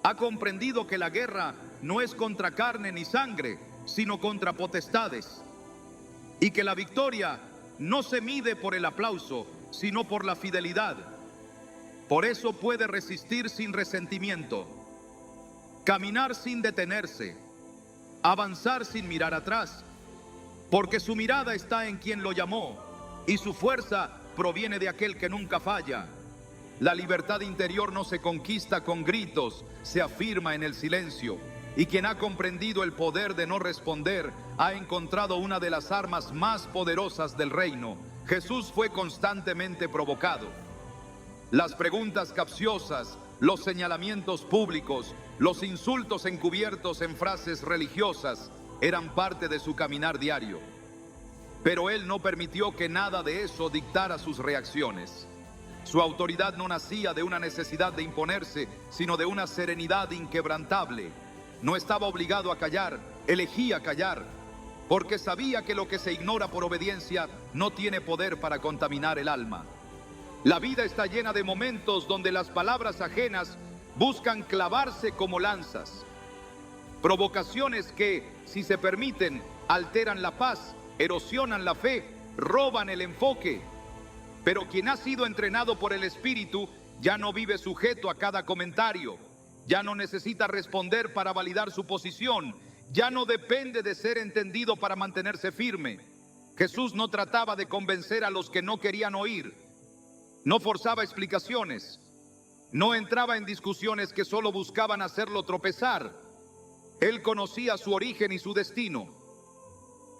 ha comprendido que la guerra no es contra carne ni sangre, sino contra potestades, y que la victoria no se mide por el aplauso, sino por la fidelidad. Por eso puede resistir sin resentimiento, caminar sin detenerse, avanzar sin mirar atrás, porque su mirada está en quien lo llamó y su fuerza proviene de aquel que nunca falla. La libertad interior no se conquista con gritos, se afirma en el silencio. Y quien ha comprendido el poder de no responder ha encontrado una de las armas más poderosas del reino. Jesús fue constantemente provocado. Las preguntas capciosas, los señalamientos públicos, los insultos encubiertos en frases religiosas eran parte de su caminar diario. Pero él no permitió que nada de eso dictara sus reacciones. Su autoridad no nacía de una necesidad de imponerse, sino de una serenidad inquebrantable. No estaba obligado a callar, elegía callar, porque sabía que lo que se ignora por obediencia no tiene poder para contaminar el alma. La vida está llena de momentos donde las palabras ajenas buscan clavarse como lanzas. Provocaciones que, si se permiten, alteran la paz, erosionan la fe, roban el enfoque. Pero quien ha sido entrenado por el Espíritu ya no vive sujeto a cada comentario, ya no necesita responder para validar su posición, ya no depende de ser entendido para mantenerse firme. Jesús no trataba de convencer a los que no querían oír, no forzaba explicaciones, no entraba en discusiones que solo buscaban hacerlo tropezar. Él conocía su origen y su destino.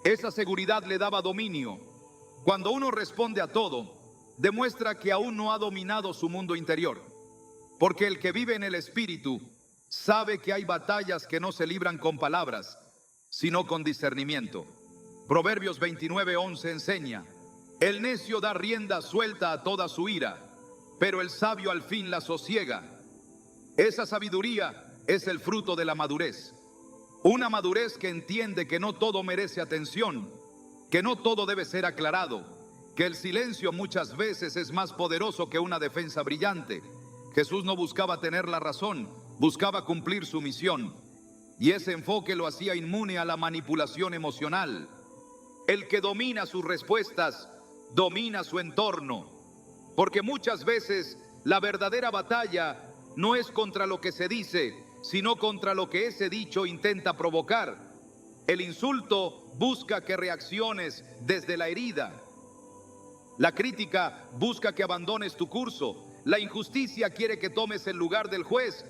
Esa seguridad le daba dominio. Cuando uno responde a todo, demuestra que aún no ha dominado su mundo interior, porque el que vive en el Espíritu sabe que hay batallas que no se libran con palabras, sino con discernimiento. Proverbios 29:11 enseña: el necio da rienda suelta a toda su ira, pero el sabio al fin la sosiega. Esa sabiduría es el fruto de la madurez. Una madurez que entiende que no todo merece atención, que no todo debe ser aclarado, que el silencio muchas veces es más poderoso que una defensa brillante. Jesús no buscaba tener la razón, buscaba cumplir su misión, y ese enfoque lo hacía inmune a la manipulación emocional. El que domina sus respuestas, domina su entorno, porque muchas veces la verdadera batalla no es contra lo que se dice, sino contra lo que ese dicho intenta provocar. El insulto busca que reacciones desde la herida. La crítica busca que abandones tu curso. La injusticia quiere que tomes el lugar del juez.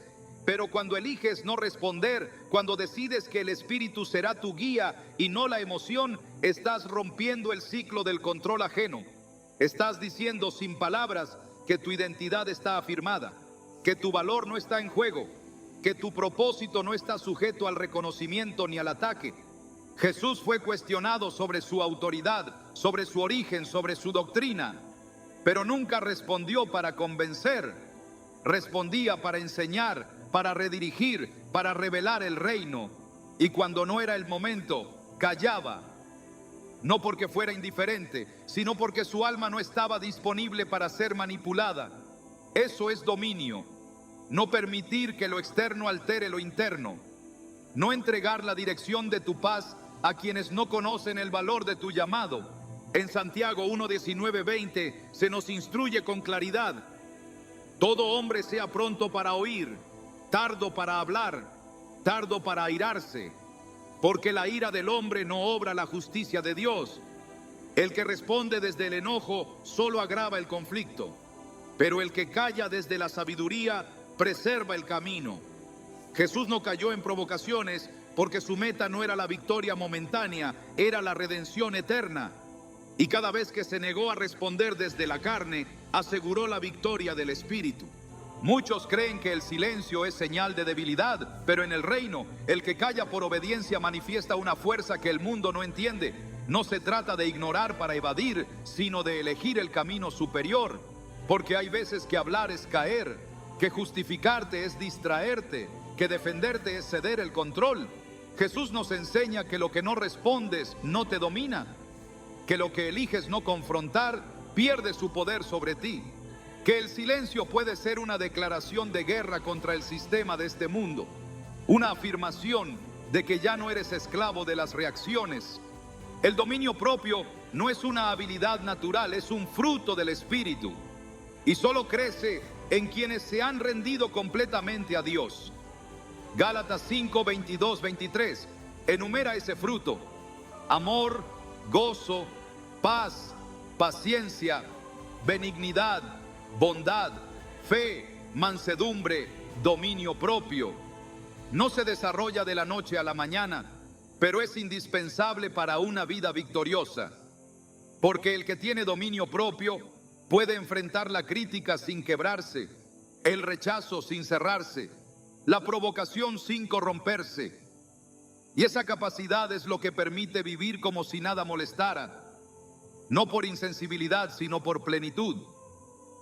Pero cuando eliges no responder, cuando decides que el Espíritu será tu guía y no la emoción, estás rompiendo el ciclo del control ajeno. Estás diciendo sin palabras que tu identidad está afirmada, que tu valor no está en juego, que tu propósito no está sujeto al reconocimiento ni al ataque. Jesús fue cuestionado sobre su autoridad, sobre su origen, sobre su doctrina, pero nunca respondió para convencer. Respondía para enseñar, para redirigir, para revelar el reino. Y cuando no era el momento, callaba. No porque fuera indiferente, sino porque su alma no estaba disponible para ser manipulada. Eso es dominio. No permitir que lo externo altere lo interno. No entregar la dirección de tu paz a quienes no conocen el valor de tu llamado. En Santiago 1:19-20 se nos instruye con claridad: todo hombre sea pronto para oír, tardo para hablar, tardo para airarse, porque la ira del hombre no obra la justicia de Dios. El que responde desde el enojo solo agrava el conflicto, pero el que calla desde la sabiduría preserva el camino. Jesús no cayó en provocaciones porque su meta no era la victoria momentánea, era la redención eterna. Y cada vez que se negó a responder desde la carne, aseguró la victoria del Espíritu. Muchos creen que el silencio es señal de debilidad, pero en el reino, el que calla por obediencia manifiesta una fuerza que el mundo no entiende. No se trata de ignorar para evadir, sino de elegir el camino superior. Porque hay veces que hablar es caer, que justificarte es distraerte, que defenderte es ceder el control. Jesús nos enseña que lo que no respondes no te domina, que lo que eliges no confrontar pierde su poder sobre ti, que el silencio puede ser una declaración de guerra contra el sistema de este mundo, una afirmación de que ya no eres esclavo de las reacciones. El dominio propio no es una habilidad natural, es un fruto del Espíritu, y solo crece en quienes se han rendido completamente a Dios. Gálatas 5:22-23 enumera ese fruto: amor, gozo, paz, paciencia, benignidad, bondad, fe, mansedumbre, dominio propio. No se desarrolla de la noche a la mañana, pero es indispensable para una vida victoriosa, porque el que tiene dominio propio puede enfrentar la crítica sin quebrarse, el rechazo sin cerrarse, la provocación sin corromperse. Y esa capacidad es lo que permite vivir como si nada molestara, no por insensibilidad, sino por plenitud.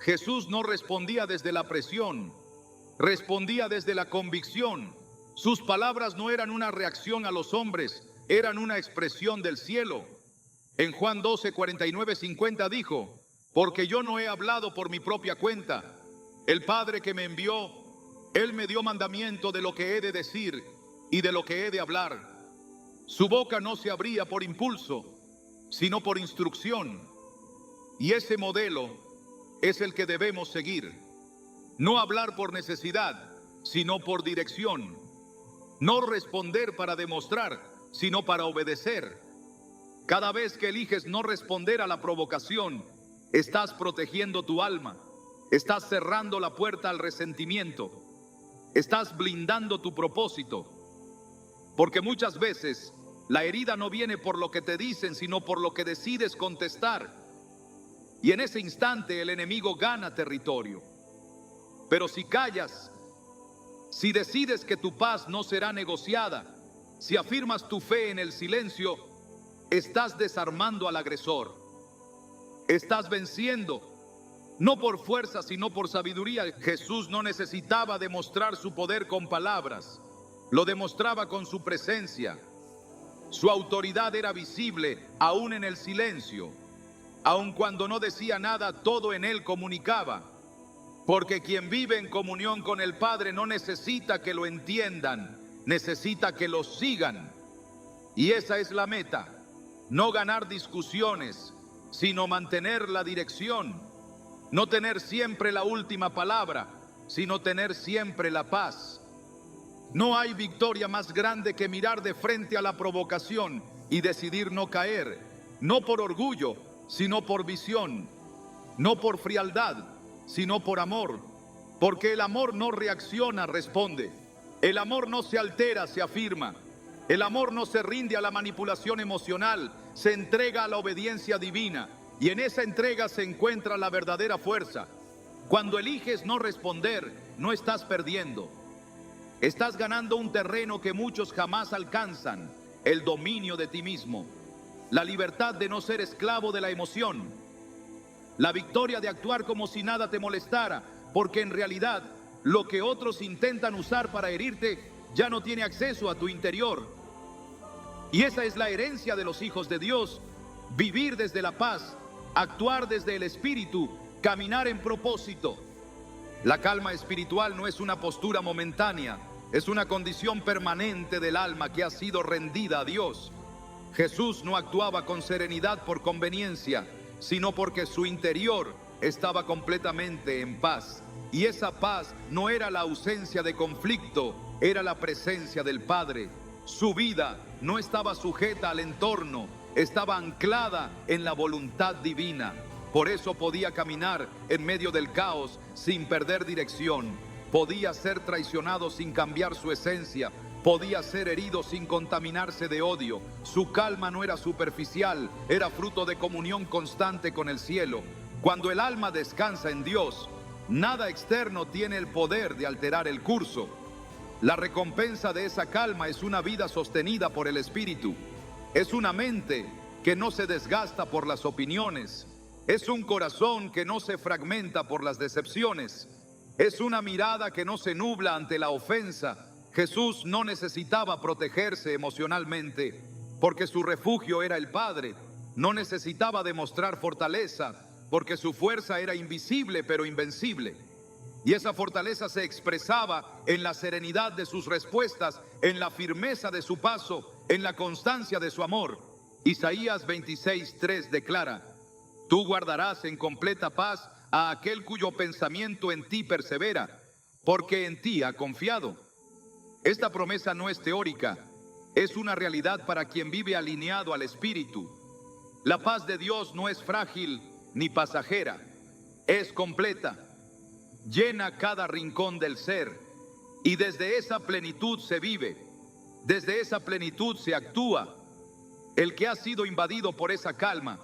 Jesús no respondía desde la presión, respondía desde la convicción. Sus palabras no eran una reacción a los hombres, eran una expresión del cielo. En Juan 12:49-50 dijo: porque yo no he hablado por mi propia cuenta. El Padre que me envió, Él me dio mandamiento de lo que he de decir y de lo que he de hablar. Su boca no se abría por impulso, sino por instrucción. Y ese modelo es el que debemos seguir. No hablar por necesidad, sino por dirección. No responder para demostrar, sino para obedecer. Cada vez que eliges no responder a la provocación, estás protegiendo tu alma, estás cerrando la puerta al resentimiento, estás blindando tu propósito. Porque muchas veces la herida no viene por lo que te dicen, sino por lo que decides contestar. y en ese instante el enemigo gana territorio. Pero si callas, si decides que tu paz no será negociada, si afirmas tu fe en el silencio, estás desarmando al agresor. Estás venciendo, no por fuerza, sino por sabiduría. Jesús no necesitaba demostrar su poder con palabras, lo demostraba con su presencia. Su autoridad era visible aún en el silencio. Aun cuando no decía nada, todo en él comunicaba. Porque quien vive en comunión con el Padre no necesita que lo entiendan, necesita que lo sigan. Y esa es la meta, no ganar discusiones, sino mantener la dirección. No tener siempre la última palabra, sino tener siempre la paz. No hay victoria más grande que mirar de frente a la provocación y decidir no caer, no por orgullo, sino por visión, no por frialdad, sino por amor, porque el amor no reacciona, responde. El amor no se altera, se afirma. El amor no se rinde a la manipulación emocional, se entrega a la obediencia divina, y en esa entrega se encuentra la verdadera fuerza. Cuando eliges no responder, no estás perdiendo. Estás ganando un terreno que muchos jamás alcanzan, el dominio de ti mismo, la libertad de no ser esclavo de la emoción, la victoria de actuar como si nada te molestara, porque en realidad lo que otros intentan usar para herirte ya no tiene acceso a tu interior. Y esa es la herencia de los hijos de Dios: vivir desde la paz, actuar desde el Espíritu, caminar en propósito. La calma espiritual no es una postura momentánea, es una condición permanente del alma que ha sido rendida a Dios. Jesús no actuaba con serenidad por conveniencia, sino porque su interior estaba completamente en paz. Y esa paz no era la ausencia de conflicto, era la presencia del Padre. Su vida no estaba sujeta al entorno, estaba anclada en la voluntad divina. Por eso podía caminar en medio del caos sin perder dirección. Podía ser traicionado sin cambiar su esencia. Podía ser herido sin contaminarse de odio. Su calma no era superficial, era fruto de comunión constante con el cielo. Cuando el alma descansa en Dios, nada externo tiene el poder de alterar el curso. La recompensa de esa calma es una vida sostenida por el Espíritu. Es una mente que no se desgasta por las opiniones. Es un corazón que no se fragmenta por las decepciones. Es una mirada que no se nubla ante la ofensa. Jesús no necesitaba protegerse emocionalmente, porque su refugio era el Padre. No necesitaba demostrar fortaleza, porque su fuerza era invisible pero invencible. Y esa fortaleza se expresaba en la serenidad de sus respuestas, en la firmeza de su paso, en la constancia de su amor. Isaías 26:3 declara: tú guardarás en completa paz a aquel cuyo pensamiento en ti persevera, porque en ti ha confiado. Esta promesa no es teórica, es una realidad para quien vive alineado al Espíritu. La paz de Dios no es frágil ni pasajera, es completa, llena cada rincón del ser, y desde esa plenitud se vive, desde esa plenitud se actúa. El que ha sido invadido por esa calma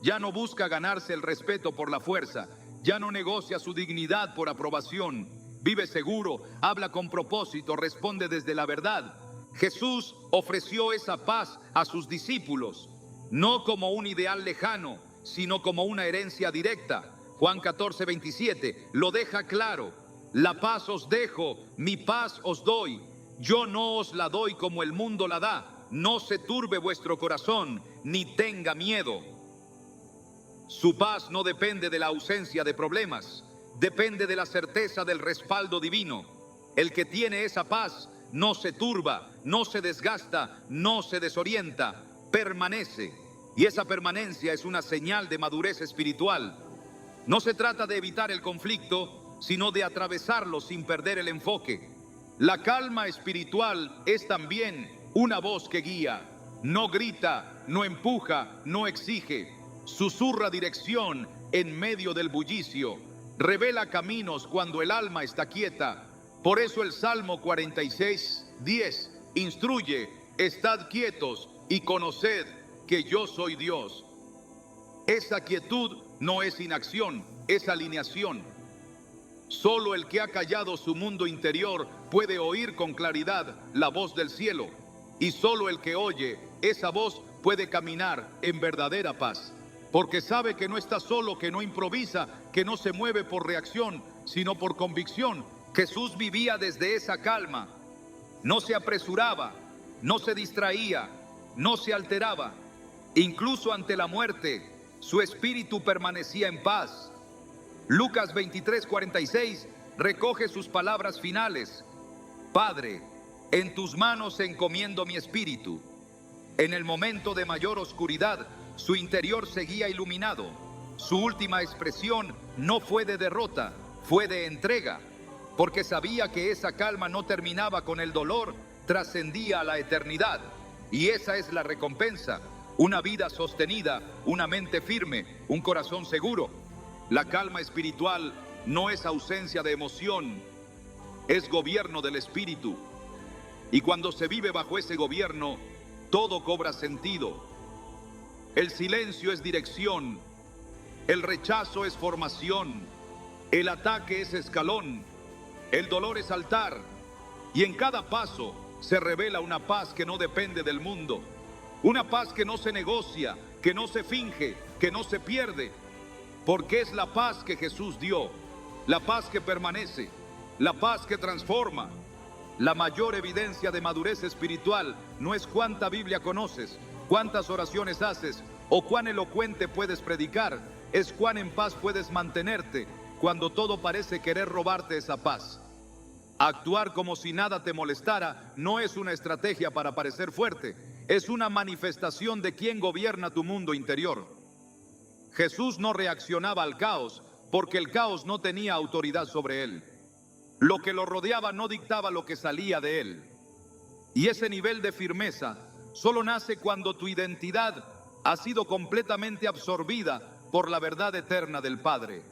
ya no busca ganarse el respeto por la fuerza, ya no negocia su dignidad por aprobación. Vive seguro, habla con propósito, responde desde la verdad. Jesús ofreció esa paz a sus discípulos, no como un ideal lejano, sino como una herencia directa. Juan 14:27 lo deja claro: la paz os dejo, mi paz os doy. Yo no os la doy como el mundo la da. No se turbe vuestro corazón, ni tenga miedo. Su paz no depende de la ausencia de problemas, depende de la certeza del respaldo divino. El que tiene esa paz no se turba, no se desgasta, no se desorienta, permanece. Y esa permanencia es una señal de madurez espiritual. No se trata de evitar el conflicto, sino de atravesarlo sin perder el enfoque. La calma espiritual es también una voz que guía, no grita, no empuja, no exige. Susurra dirección en medio del bullicio, revela caminos cuando el alma está quieta. Por eso el Salmo 46:10 instruye: estad quietos y conoced que yo soy Dios. Esa quietud no es inacción, es alineación. Solo el que ha callado su mundo interior puede oír con claridad la voz del cielo, y solo el que oye esa voz puede caminar en verdadera paz, porque sabe que no está solo, que no improvisa, que no se mueve por reacción, sino por convicción. Jesús vivía desde esa calma, no se apresuraba, no se distraía, no se alteraba. Incluso ante la muerte, su espíritu permanecía en paz. Lucas 23:46 recoge sus palabras finales: Padre, en tus manos encomiendo mi espíritu. En el momento de mayor oscuridad, su interior seguía iluminado. Su última expresión no fue de derrota, fue de entrega, porque sabía que esa calma no terminaba con el dolor, trascendía a la eternidad. Y esa es la recompensa: una vida sostenida, una mente firme, un corazón seguro. La calma espiritual no es ausencia de emoción, es gobierno del espíritu. Y cuando se vive bajo ese gobierno, todo cobra sentido. El silencio es dirección, el rechazo es formación, el ataque es escalón, el dolor es altar, y en cada paso se revela una paz que no depende del mundo, una paz que no se negocia, que no se finge, que no se pierde, porque es la paz que Jesús dio, la paz que permanece, la paz que transforma. La mayor evidencia de madurez espiritual no es cuánta Biblia conoces, cuántas oraciones haces o cuán elocuente puedes predicar, es cuán en paz puedes mantenerte cuando todo parece querer robarte esa paz. Actuar como si nada te molestara no es una estrategia para parecer fuerte, es una manifestación de quién gobierna tu mundo interior. Jesús no reaccionaba al caos porque el caos no tenía autoridad sobre él. Lo que lo rodeaba no dictaba lo que salía de él. Y ese nivel de firmeza solo nace cuando tu identidad ha sido completamente absorbida por la verdad eterna del Padre.